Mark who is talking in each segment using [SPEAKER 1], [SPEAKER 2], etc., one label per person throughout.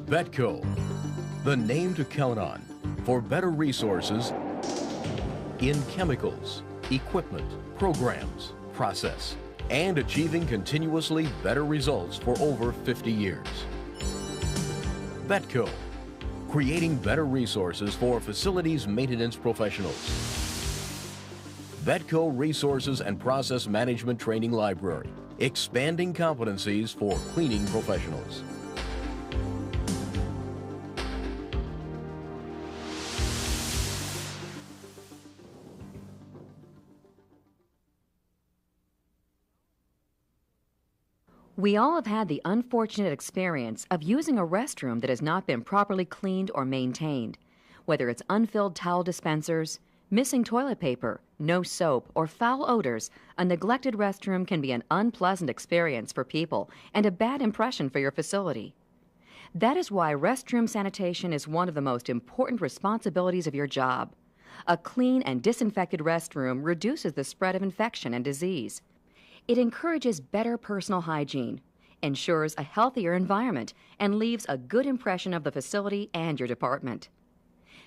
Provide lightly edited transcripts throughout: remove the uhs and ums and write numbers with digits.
[SPEAKER 1] Betco, the name to count on for better resources in chemicals, equipment, programs, process, and achieving continuously better results for over 50 years. Betco, creating better resources for facilities maintenance professionals. Betco Resources and Process Management Training Library, expanding competencies for cleaning professionals.
[SPEAKER 2] We all have had the unfortunate experience of using a restroom that has not been properly cleaned or maintained. Whether it's unfilled towel dispensers, missing toilet paper, no soap, or foul odors, a neglected restroom can be an unpleasant experience for people and a bad impression for your facility. That is why restroom sanitation is one of the most important responsibilities of your job. A clean and disinfected restroom reduces the spread of infection and disease. It encourages better personal hygiene, ensures a healthier environment, and leaves a good impression of the facility and your department.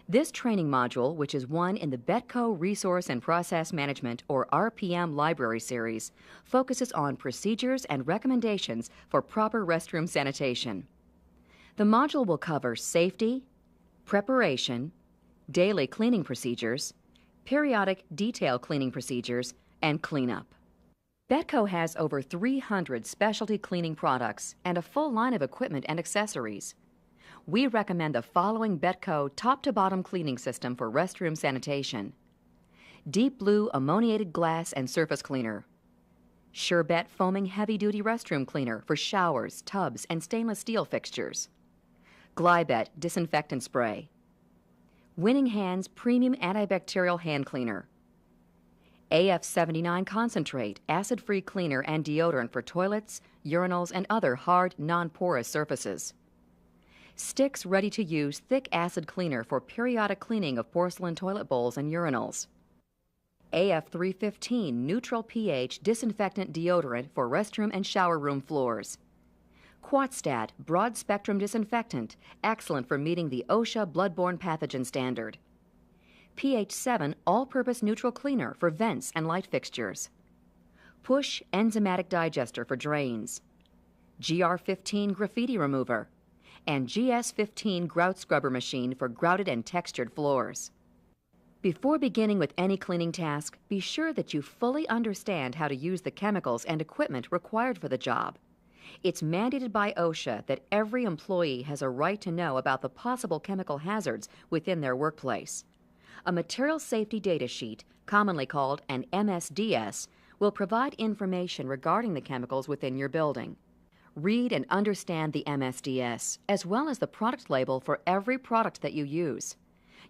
[SPEAKER 2] This training module, which is one in the Betco Resource and Process Management, or RPM Library Series, focuses on procedures and recommendations for proper restroom sanitation. The module will cover safety, preparation, daily cleaning procedures, periodic detail cleaning procedures, and cleanup. Betco has over 300 specialty cleaning products and a full line of equipment and accessories. We recommend the following Betco top-to-bottom cleaning system for restroom sanitation: Deep Blue Ammoniated Glass and Surface Cleaner, Sherbet Foaming Heavy-Duty Restroom Cleaner for showers, tubs, and stainless steel fixtures, Glybet Disinfectant Spray, Winning Hands Premium Antibacterial Hand Cleaner, AF79 Concentrate, acid-free cleaner and deodorant for toilets, urinals, and other hard, non-porous surfaces. Stix ready-to-use thick acid cleaner for periodic cleaning of porcelain toilet bowls and urinals. AF315 neutral pH disinfectant deodorant for restroom and shower room floors. Quatstat broad-spectrum disinfectant, excellent for meeting the OSHA bloodborne pathogen standard. pH7 all-purpose neutral cleaner for vents and light fixtures. Push enzymatic digester for drains. GR15 graffiti remover. And GS15 grout scrubber machine for grouted and textured floors. Before beginning with any cleaning task, be sure that you fully understand how to use the chemicals and equipment required for the job. It's mandated by OSHA that every employee has a right to know about the possible chemical hazards within their workplace. A material safety data sheet, commonly called an MSDS, will provide information regarding the chemicals within your building. Read and understand the MSDS, as well as the product label for every product that you use.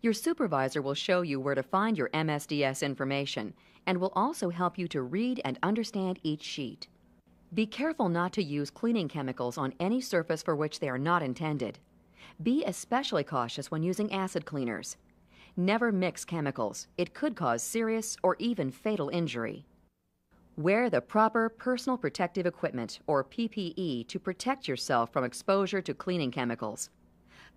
[SPEAKER 2] Your supervisor will show you where to find your MSDS information and will also help you to read and understand each sheet. Be careful not to use cleaning chemicals on any surface for which they are not intended. Be especially cautious when using acid cleaners. Never mix chemicals. It could cause serious or even fatal injury. Wear the proper personal protective equipment, or PPE, to protect yourself from exposure to cleaning chemicals.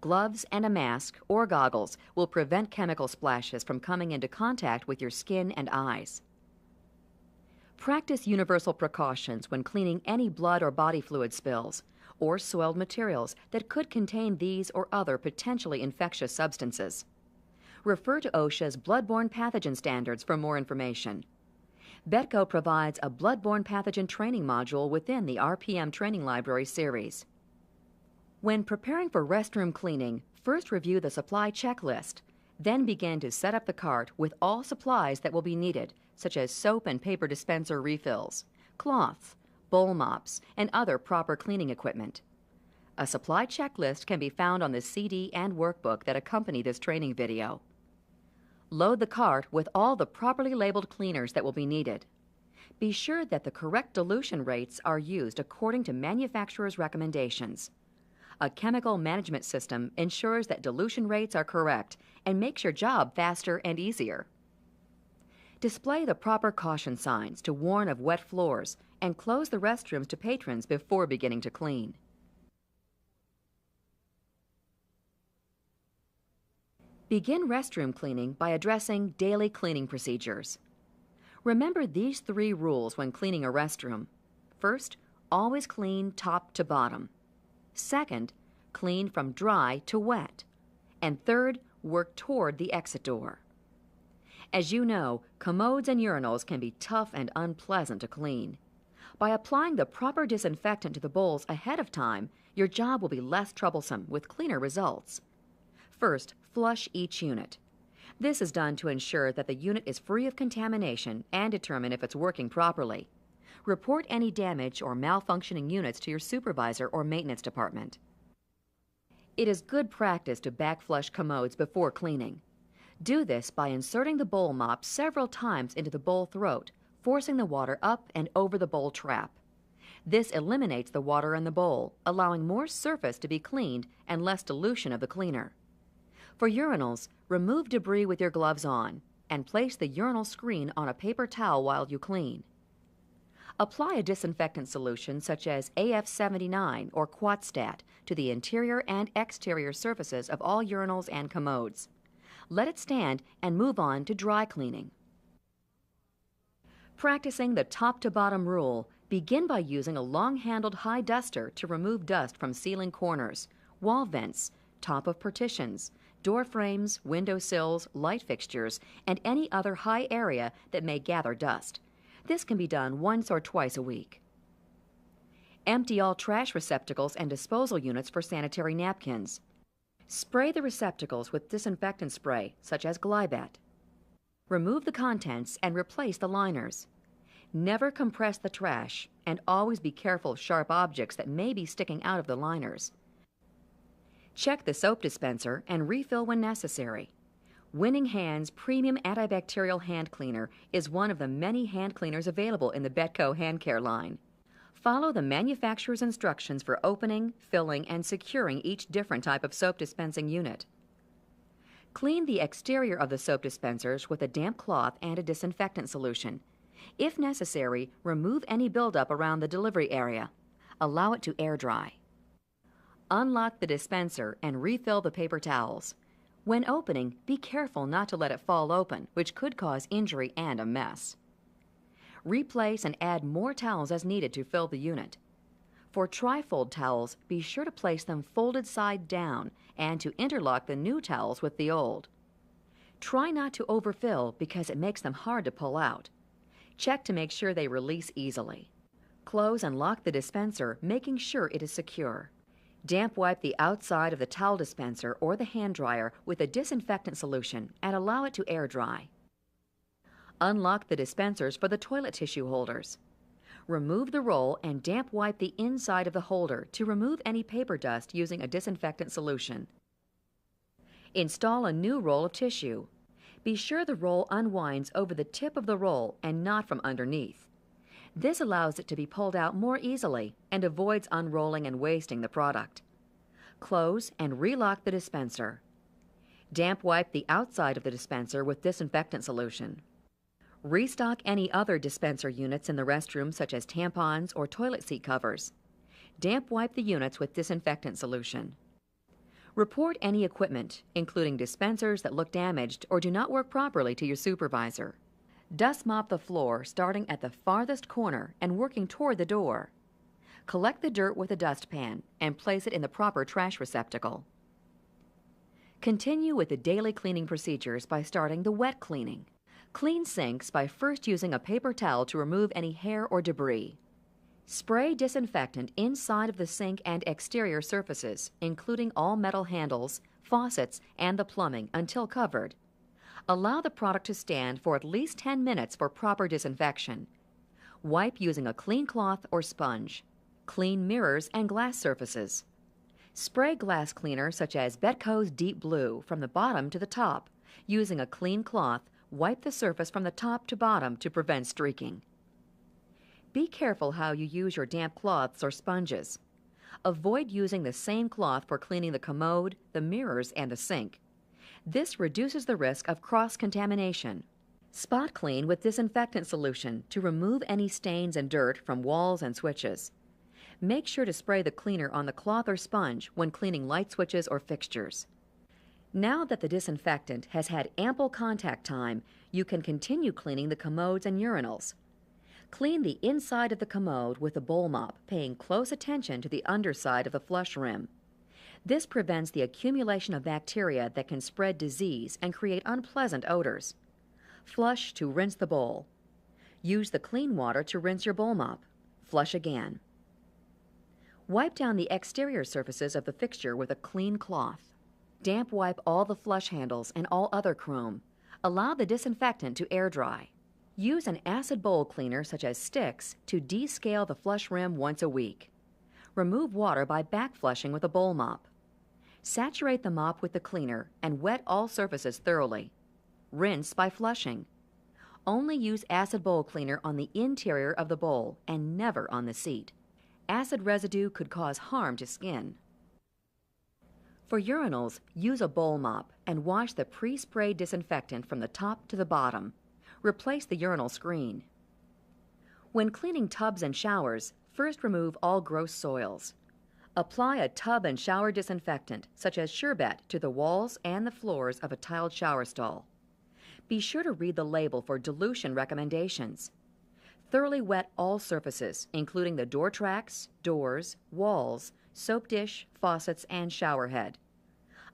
[SPEAKER 2] Gloves and a mask or goggles will prevent chemical splashes from coming into contact with your skin and eyes. Practice universal precautions when cleaning any blood or body fluid spills or soiled materials that could contain these or other potentially infectious substances. Refer to OSHA's bloodborne pathogen standards for more information. Betco provides a bloodborne pathogen training module within the RPM Training Library series. When preparing for restroom cleaning, first review the supply checklist, then begin to set up the cart with all supplies that will be needed, such as soap and paper dispenser refills, cloths, bowl mops, and other proper cleaning equipment. A supply checklist can be found on the CD and workbook that accompany this training video. Load the cart with all the properly labeled cleaners that will be needed. Be sure that the correct dilution rates are used according to manufacturer's recommendations. A chemical management system ensures that dilution rates are correct and makes your job faster and easier. Display the proper caution signs to warn of wet floors and close the restrooms to patrons before beginning to clean. Begin restroom cleaning by addressing daily cleaning procedures. Remember these 3 rules when cleaning a restroom. First, always clean top to bottom. Second, clean from dry to wet. And third, work toward the exit door. As you know, commodes and urinals can be tough and unpleasant to clean. By applying the proper disinfectant to the bowls ahead of time, your job will be less troublesome with cleaner results. First, flush each unit. This is done to ensure that the unit is free of contamination and determine if it's working properly. Report any damage or malfunctioning units to your supervisor or maintenance department. It is good practice to backflush commodes before cleaning. Do this by inserting the bowl mop several times into the bowl throat, forcing the water up and over the bowl trap. This eliminates the water in the bowl, allowing more surface to be cleaned and less dilution of the cleaner. For urinals, remove debris with your gloves on and place the urinal screen on a paper towel while you clean. Apply a disinfectant solution such as AF79 or Quatstat to the interior and exterior surfaces of all urinals and commodes. Let it stand and move on to dry cleaning. Practicing the top-to-bottom rule, begin by using a long-handled high duster to remove dust from ceiling corners, wall vents, top of partitions, door frames, window sills, light fixtures, and any other high area that may gather dust. This can be done once or twice a week. Empty all trash receptacles and disposal units for sanitary napkins. Spray the receptacles with disinfectant spray, such as Glybat. Remove the contents and replace the liners. Never compress the trash, and always be careful of sharp objects that may be sticking out of the liners. Check the soap dispenser and refill when necessary. Winning Hands Premium Antibacterial Hand Cleaner is one of the many hand cleaners available in the Betco Hand Care line. Follow the manufacturer's instructions for opening, filling, and securing each different type of soap dispensing unit. Clean the exterior of the soap dispensers with a damp cloth and a disinfectant solution. If necessary, remove any buildup around the delivery area. Allow it to air dry. Unlock the dispenser and refill the paper towels. When opening, be careful not to let it fall open, which could cause injury and a mess. Replace and add more towels as needed to fill the unit. For trifold towels, be sure to place them folded side down and to interlock the new towels with the old. Try not to overfill because it makes them hard to pull out. Check to make sure they release easily. Close and lock the dispenser, making sure it is secure. Damp wipe the outside of the towel dispenser or the hand dryer with a disinfectant solution and allow it to air dry. Unlock the dispensers for the toilet tissue holders. Remove the roll and damp wipe the inside of the holder to remove any paper dust using a disinfectant solution. Install a new roll of tissue. Be sure the roll unwinds over the tip of the roll and not from underneath. This allows it to be pulled out more easily and avoids unrolling and wasting the product. Close and relock the dispenser. Damp wipe the outside of the dispenser with disinfectant solution. Restock any other dispenser units in the restroom such as tampons or toilet seat covers. Damp wipe the units with disinfectant solution. Report any equipment, including dispensers that look damaged or do not work properly, to your supervisor. Dust mop the floor starting at the farthest corner and working toward the door. Collect the dirt with a dustpan and place it in the proper trash receptacle. Continue with the daily cleaning procedures by starting the wet cleaning. Clean sinks by first using a paper towel to remove any hair or debris. Spray disinfectant inside of the sink and exterior surfaces, including all metal handles, faucets, and the plumbing until covered. Allow the product to stand for at least 10 minutes for proper disinfection. Wipe using a clean cloth or sponge. Clean mirrors and glass surfaces. Spray glass cleaner such as Betco's Deep Blue from the bottom to the top. Using a clean cloth, wipe the surface from the top to bottom to prevent streaking. Be careful how you use your damp cloths or sponges. Avoid using the same cloth for cleaning the commode, the mirrors, and the sink. This reduces the risk of cross-contamination. Spot clean with disinfectant solution to remove any stains and dirt from walls and switches. Make sure to spray the cleaner on the cloth or sponge when cleaning light switches or fixtures. Now that the disinfectant has had ample contact time, you can continue cleaning the commodes and urinals. Clean the inside of the commode with a bowl mop, paying close attention to the underside of the flush rim. This prevents the accumulation of bacteria that can spread disease and create unpleasant odors. Flush to rinse the bowl. Use the clean water to rinse your bowl mop. Flush again. Wipe down the exterior surfaces of the fixture with a clean cloth. Damp wipe all the flush handles and all other chrome. Allow the disinfectant to air dry. Use an acid bowl cleaner such as Stix to descale the flush rim once a week. Remove water by back flushing with a bowl mop. Saturate the mop with the cleaner and wet all surfaces thoroughly. Rinse by flushing. Only use acid bowl cleaner on the interior of the bowl and never on the seat. Acid residue could cause harm to skin. For urinals, use a bowl mop and wash the pre-sprayed disinfectant from the top to the bottom. Replace the urinal screen. When cleaning tubs and showers, first remove all gross soils. Apply a tub and shower disinfectant, such as Sherbet, to the walls and the floors of a tiled shower stall. Be sure to read the label for dilution recommendations. Thoroughly wet all surfaces, including the door tracks, doors, walls, soap dish, faucets, and shower head.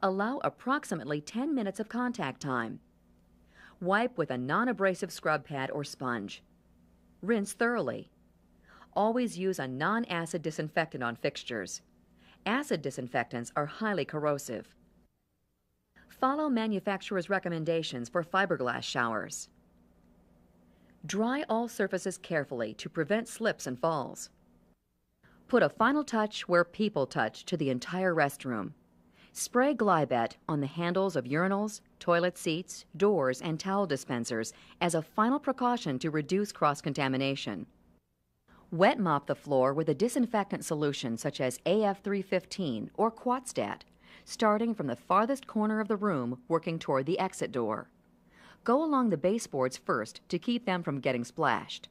[SPEAKER 2] Allow approximately 10 minutes of contact time. Wipe with a non-abrasive scrub pad or sponge. Rinse thoroughly. Always use a non-acid disinfectant on fixtures. Acid disinfectants are highly corrosive. Follow manufacturer's recommendations for fiberglass showers. Dry all surfaces carefully to prevent slips and falls. Put a final touch where people touch to the entire restroom. Spray Glybet on the handles of urinals, toilet seats, doors, and towel dispensers as a final precaution to reduce cross-contamination. Wet mop the floor with a disinfectant solution such as AF315 or Quatstat, starting from the farthest corner of the room working toward the exit door. Go along the baseboards first to keep them from getting splashed.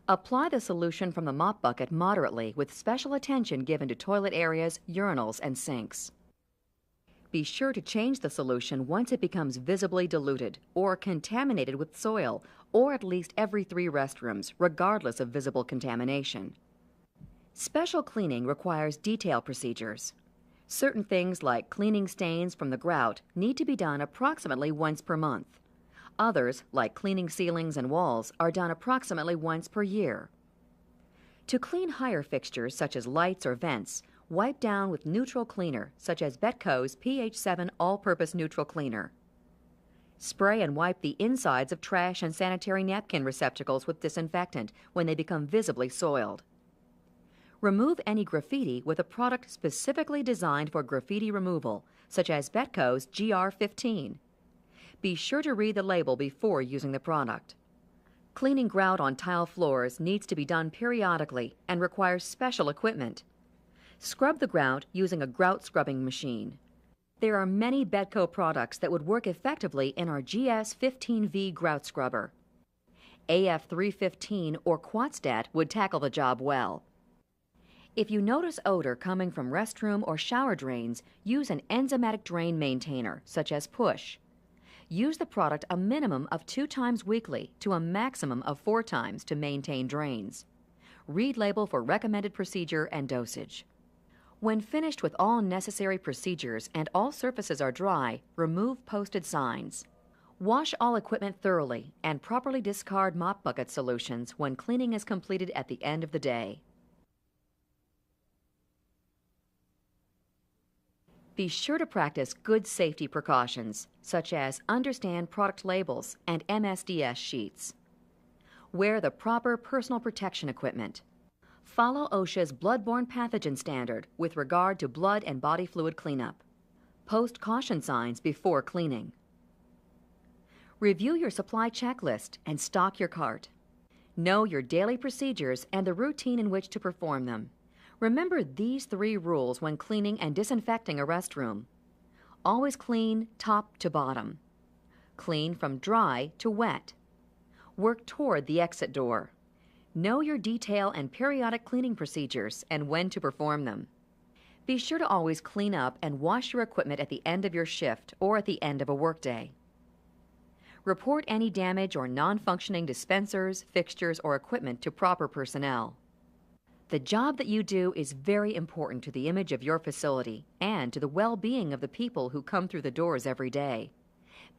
[SPEAKER 2] Apply the solution from the mop bucket moderately with special attention given to toilet areas, urinals, and sinks. Be sure to change the solution once it becomes visibly diluted or contaminated with soil, or at least every 3 restrooms, regardless of visible contamination. Special cleaning requires detail procedures. Certain things like cleaning stains from the grout need to be done approximately once per month. Others, like cleaning ceilings and walls, are done approximately once per year. To clean higher fixtures such as lights or vents, wipe down with neutral cleaner such as Betco's pH 7 all-purpose neutral cleaner. Spray and wipe the insides of trash and sanitary napkin receptacles with disinfectant when they become visibly soiled. Remove any graffiti with a product specifically designed for graffiti removal, such as Betco's GR15. Be sure to read the label before using the product. Cleaning grout on tile floors needs to be done periodically and requires special equipment. Scrub the grout using a grout scrubbing machine. There are many Betco products that would work effectively in our GS15V grout scrubber. AF315 or Quatstat would tackle the job well. If you notice odor coming from restroom or shower drains, use an enzymatic drain maintainer, such as Push. Use the product a minimum of 2 times weekly to a maximum of 4 times to maintain drains. Read label for recommended procedure and dosage. When finished with all necessary procedures and all surfaces are dry, remove posted signs. Wash all equipment thoroughly and properly discard mop bucket solutions when cleaning is completed at the end of the day. Be sure to practice good safety precautions, such as understand product labels and MSDS sheets. Wear the proper personal protection equipment. Follow OSHA's bloodborne pathogen standard with regard to blood and body fluid cleanup. Post caution signs before cleaning. Review your supply checklist and stock your cart. Know your daily procedures and the routine in which to perform them. Remember these 3 rules when cleaning and disinfecting a restroom. Always clean top to bottom. Clean from dry to wet. Work toward the exit door. Know your detail and periodic cleaning procedures and when to perform them. Be sure to always clean up and wash your equipment at the end of your shift or at the end of a workday. Report any damage or non-functioning dispensers, fixtures, or equipment to proper personnel. The job that you do is very important to the image of your facility and to the well-being of the people who come through the doors every day.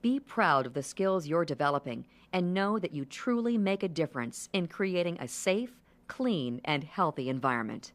[SPEAKER 2] Be proud of the skills you're developing and know that you truly make a difference in creating a safe, clean, and healthy environment.